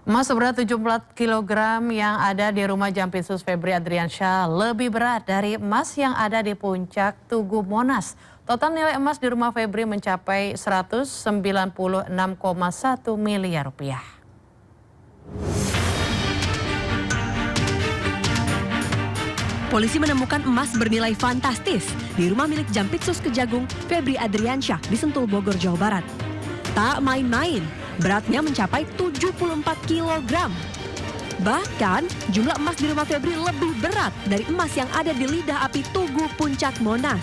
Emas seberat 74 kg yang ada di rumah Jampitsus Febri Adriansyah lebih berat dari emas yang ada di puncak Tugu Monas. Total nilai emas di rumah Febri mencapai 196,1 miliar rupiah. Polisi menemukan emas bernilai fantastis di rumah milik Jampitsus Kejagung Febri Adriansyah di Sentul, Bogor, Jawa Barat. Tak main-main, beratnya mencapai 74 kg. Bahkan jumlah emas di rumah Febri lebih berat dari emas yang ada di lidah api Tugu Puncak Monas.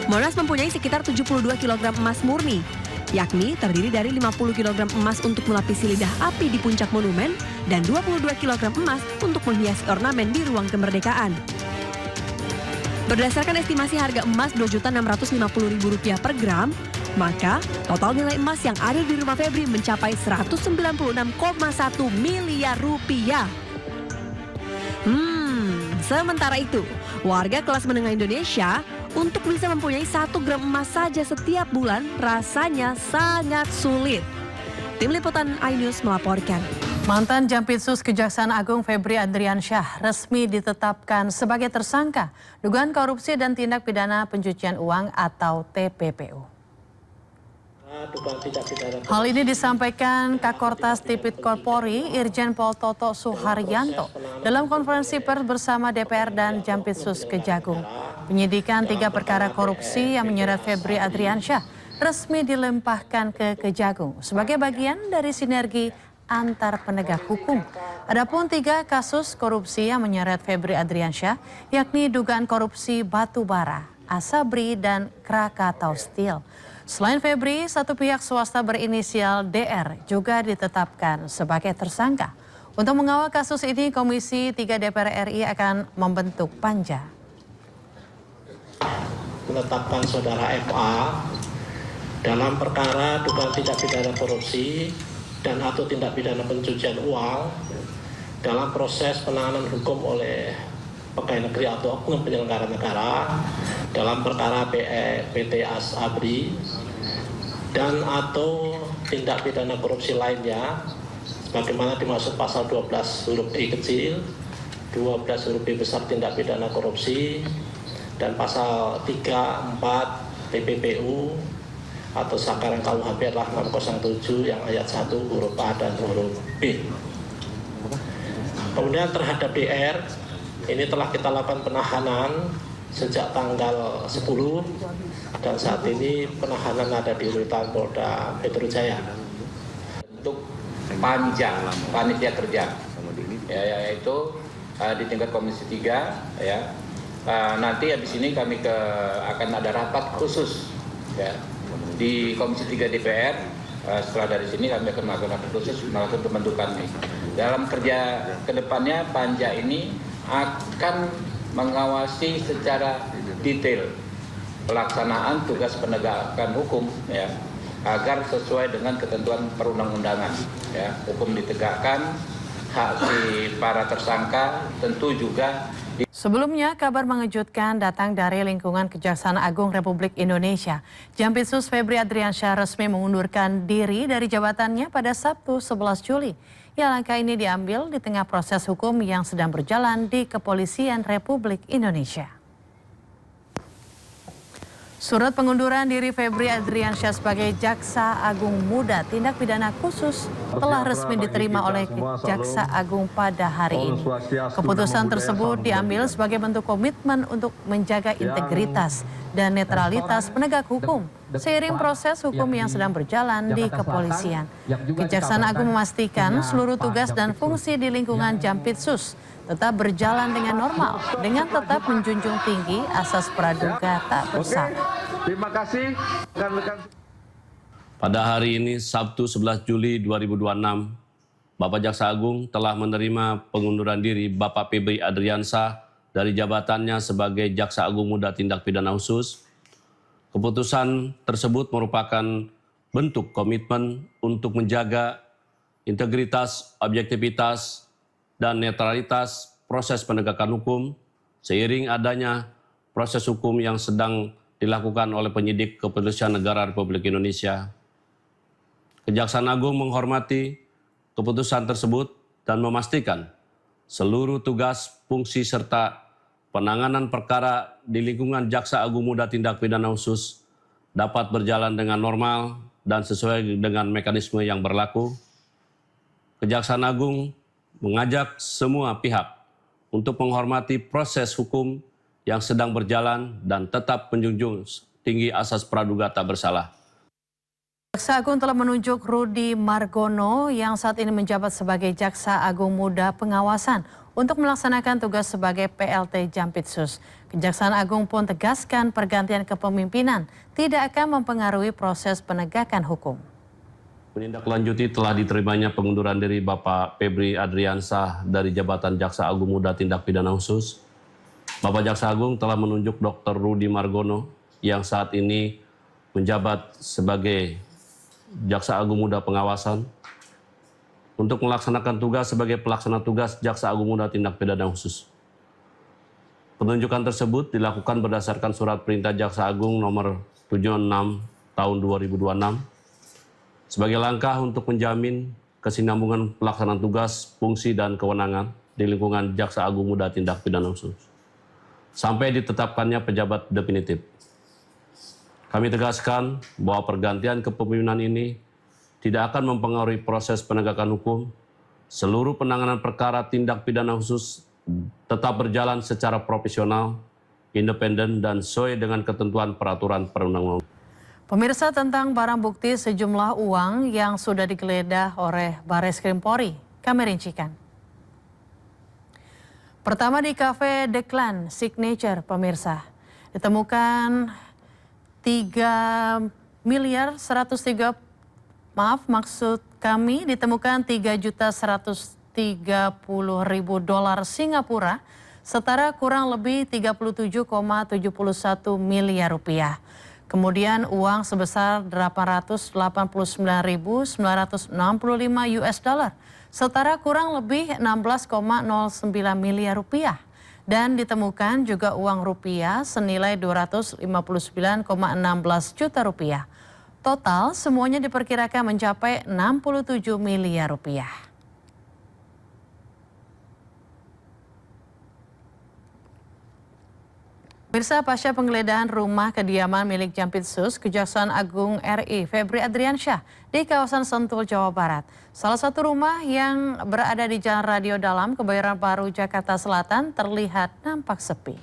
Monas mempunyai sekitar 72 kg emas murni, yakni terdiri dari 50 kg emas untuk melapisi lidah api di puncak monumen dan 22 kg emas untuk menghiasi ornamen di ruang kemerdekaan. Berdasarkan estimasi harga emas Rp2.650.000 per gram, maka total nilai emas yang ada di rumah Febri mencapai 196,1 miliar rupiah. Sementara itu, warga kelas menengah Indonesia untuk bisa mempunyai 1 gram emas saja setiap bulan rasanya sangat sulit. Tim Liputan iNews melaporkan. Mantan Jampitsus Kejaksaan Agung Febri Adriansyah resmi ditetapkan sebagai tersangka dugaan korupsi dan tindak pidana pencucian uang atau TPPU. Hal ini disampaikan Kakortas Tipikor Polri Irjen Pol Toto Suharyanto dalam konferensi pers bersama DPR dan Jampitsus Kejagung. Penyidikan 3 perkara korupsi yang menyeret Febri Adriansyah resmi dilempahkan ke Kejagung sebagai bagian dari sinergi antar penegak hukum. Adapun 3 kasus korupsi yang menyeret Febri Adriansyah, yakni dugaan korupsi batu bara, Asabri, dan Krakatau Steel. Selain Febri, satu pihak swasta berinisial DR juga ditetapkan sebagai tersangka. Untuk mengawal kasus ini, Komisi 3 DPR RI akan membentuk panja. Menetapkan saudara FA dalam perkara dugaan tindak pidana korupsi dan atau tindak pidana pencucian uang dalam proses penanganan hukum oleh pegawai negeri atau oknum penyelenggara negara dalam perkara PT Asabri dan atau tindak pidana korupsi lainnya sebagaimana dimaksud pasal 12 huruf I kecil, 12 huruf B besar tindak pidana korupsi dan pasal 3, 4 TPPU atau Sakaran KUHP 607 yang ayat 1 huruf A dan huruf B. Kemudian terhadap DR, ini telah kita lakukan penahanan sejak tanggal 10 dan saat ini penahanan ada di rutan Polda Metro Jaya. Untuk panja panitia kerja, yaitu di tingkat Komisi 3, ya. Nanti habis ini kami akan ada rapat khusus, ya, di Komisi 3 DPR. Setelah dari sini kami akan melakukan rapat khusus melakukan pembentukan ini. Dalam kerja kedepannya panja ini akan mengawasi secara detail pelaksanaan tugas penegakan hukum, ya, agar sesuai dengan ketentuan perundang-undangan, ya. Hukum ditegakkan, hak si para tersangka tentu juga. Sebelumnya, kabar mengejutkan datang dari lingkungan Kejaksaan Agung Republik Indonesia. Jampitsus Febri Adriansyah resmi mengundurkan diri dari jabatannya pada Sabtu 11 Juli. Ya, langkah ini diambil di tengah proses hukum yang sedang berjalan di Kepolisian Republik Indonesia. Surat pengunduran diri Febri Adriansyah sebagai Jaksa Agung Muda Tindak Pidana Khusus telah resmi diterima oleh Jaksa Agung pada hari ini. Keputusan tersebut diambil sebagai bentuk komitmen untuk menjaga integritas dan netralitas penegak hukum seiring proses hukum yang sedang berjalan di kepolisian. Kejaksaan Agung memastikan seluruh tugas dan fungsi di lingkungan Jampitsus tetap berjalan dengan normal, dengan tetap menjunjung tinggi asas praduga tak bersalah. Terima kasih rekan-rekan. Pada hari ini, Sabtu 11 Juli 2026, Bapak Jaksa Agung telah menerima pengunduran diri Bapak Febri Adriansyah dari jabatannya sebagai Jaksa Agung Muda Tindak Pidana Khusus. Keputusan tersebut merupakan bentuk komitmen untuk menjaga integritas, objektivitas, dan netralitas proses penegakan hukum seiring adanya proses hukum yang sedang dilakukan oleh penyidik Kepolisian Negara Republik Indonesia. Kejaksaan Agung menghormati keputusan tersebut dan memastikan seluruh tugas, fungsi, serta penanganan perkara di lingkungan Jaksa Agung Muda Tindak Pidana Khusus dapat berjalan dengan normal dan sesuai dengan mekanisme yang berlaku. Kejaksaan Agung mengajak semua pihak untuk menghormati proses hukum yang sedang berjalan dan tetap menjunjung tinggi asas praduga tak bersalah. Jaksa Agung telah menunjuk Rudy Margono yang saat ini menjabat sebagai Jaksa Agung Muda Pengawasan untuk melaksanakan tugas sebagai PLT Jampitsus. Kejaksaan Agung pun tegaskan pergantian kepemimpinan tidak akan mempengaruhi proses penegakan hukum. Menindaklanjuti telah diterimanya pengunduran diri Bapak Febri Adriansah dari jabatan Jaksa Agung Muda Tindak Pidana Khusus. Bapak Jaksa Agung telah menunjuk Dr. Rudy Margono yang saat ini menjabat sebagai Jaksa Agung Muda Pengawasan untuk melaksanakan tugas sebagai pelaksana tugas Jaksa Agung Muda Tindak Pidana Khusus. Penunjukan tersebut dilakukan berdasarkan Surat Perintah Jaksa Agung nomor 76 tahun 2026 sebagai langkah untuk menjamin kesinambungan pelaksanaan tugas, fungsi, dan kewenangan di lingkungan Jaksa Agung Muda Tindak Pidana Khusus sampai ditetapkannya pejabat definitif. Kami tegaskan bahwa pergantian kepemimpinan ini tidak akan mempengaruhi proses penegakan hukum. Seluruh penanganan perkara tindak pidana khusus tetap berjalan secara profesional, independen, dan sesuai dengan ketentuan peraturan perundang-undangan. Pemirsa, tentang barang bukti sejumlah uang yang sudah digeledah oleh Bareskrim Polri, kami rincikan. Pertama di Cafe The Clan Signature, pemirsa, ditemukan 3.130.000 dolar Singapura, setara kurang lebih 37,71 miliar rupiah. Kemudian uang sebesar 889.965 US dollar, setara kurang lebih 16,09 miliar rupiah. Dan ditemukan juga uang rupiah senilai 259,16 juta rupiah. Total semuanya diperkirakan mencapai 67 miliar rupiah. Pemirsa, pasca penggeledahan rumah kediaman milik Jampitsus Kejaksaan Agung RI Febri Adriansyah di kawasan Sentul, Jawa Barat. Salah satu rumah yang berada di Jalan Radio Dalam, Kebayoran Baru, Jakarta Selatan terlihat nampak sepi.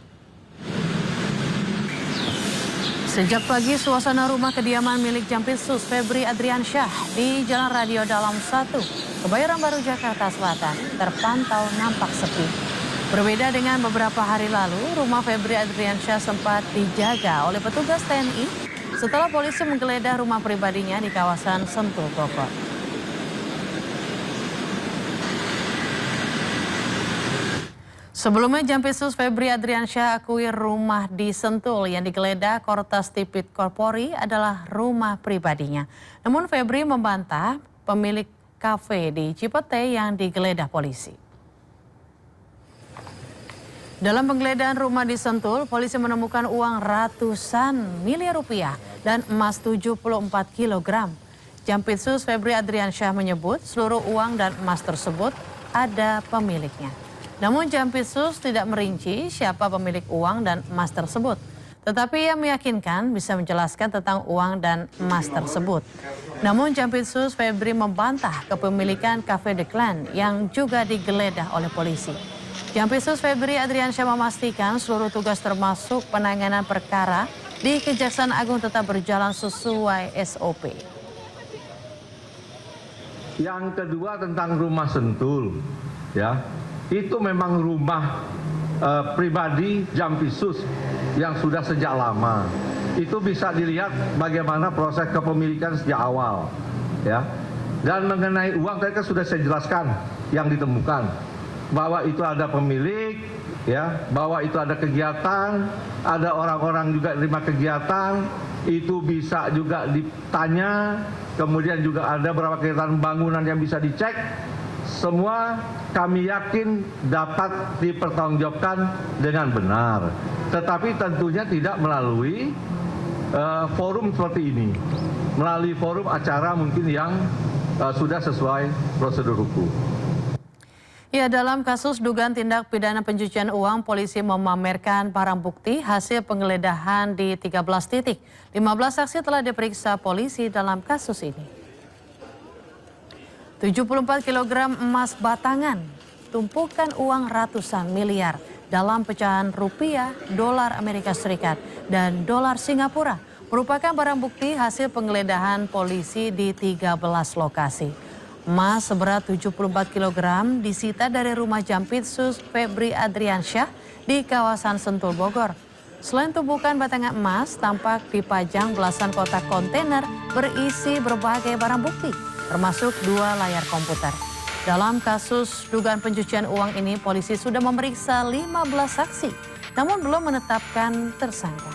Sejak pagi, suasana rumah kediaman milik Jampitsus Febri Adriansyah di Jalan Radio Dalam 1, Kebayoran Baru, Jakarta Selatan terpantau nampak sepi. Berbeda dengan beberapa hari lalu, rumah Febri Adriansyah sempat dijaga oleh petugas TNI setelah polisi menggeledah rumah pribadinya di kawasan Sentul, Bogor. Sebelumnya, Jampitsus Febri Adriansyah akui rumah di Sentul yang digeledah Kortas Tipikor Polri adalah rumah pribadinya. Namun Febri membantah pemilik kafe di Cipete yang digeledah polisi. Dalam penggeledahan rumah di Sentul, polisi menemukan uang ratusan miliar rupiah dan emas 74 kilogram. Jampitsus Febri Adriansyah menyebut seluruh uang dan emas tersebut ada pemiliknya. Namun Jampitsus tidak merinci siapa pemilik uang dan emas tersebut. Tetapi ia meyakinkan bisa menjelaskan tentang uang dan emas tersebut. Namun Jampitsus Febri membantah kepemilikan Cafe The Clan yang juga digeledah oleh polisi. Jampitsus Febri Adriansyah memastikan seluruh tugas termasuk penanganan perkara di Kejaksaan Agung tetap berjalan sesuai SOP. Yang kedua tentang rumah Sentul, ya, itu memang rumah pribadi Jampitsus yang sudah sejak lama. Itu bisa dilihat bagaimana proses kepemilikan sejak awal, ya. Dan mengenai uang tadi kan sudah saya jelaskan yang ditemukan. Bahwa itu ada pemilik, ya, bahwa itu ada kegiatan, ada orang-orang juga terima kegiatan, itu bisa juga ditanya, kemudian juga ada beberapa kegiatan bangunan yang bisa dicek. Semua kami yakin dapat dipertanggungjawabkan dengan benar, tetapi tentunya tidak melalui forum seperti ini, melalui forum acara mungkin yang sudah sesuai prosedur hukum. Ya, dalam kasus dugaan tindak pidana pencucian uang, polisi memamerkan barang bukti hasil penggeledahan di 13 titik. 15 saksi telah diperiksa polisi dalam kasus ini. 74 kg emas batangan, tumpukan uang ratusan miliar dalam pecahan rupiah, dolar Amerika Serikat, dan dolar Singapura merupakan barang bukti hasil penggeledahan polisi di 13 lokasi. Emas seberat 74 kg disita dari rumah Jampitsus Febri Adriansyah di kawasan Sentul, Bogor. Selain tumpukan batangan emas, tampak dipajang belasan kotak kontainer berisi berbagai barang bukti, termasuk 2 layar komputer. Dalam kasus dugaan pencucian uang ini, polisi sudah memeriksa 15 saksi, namun belum menetapkan tersangka.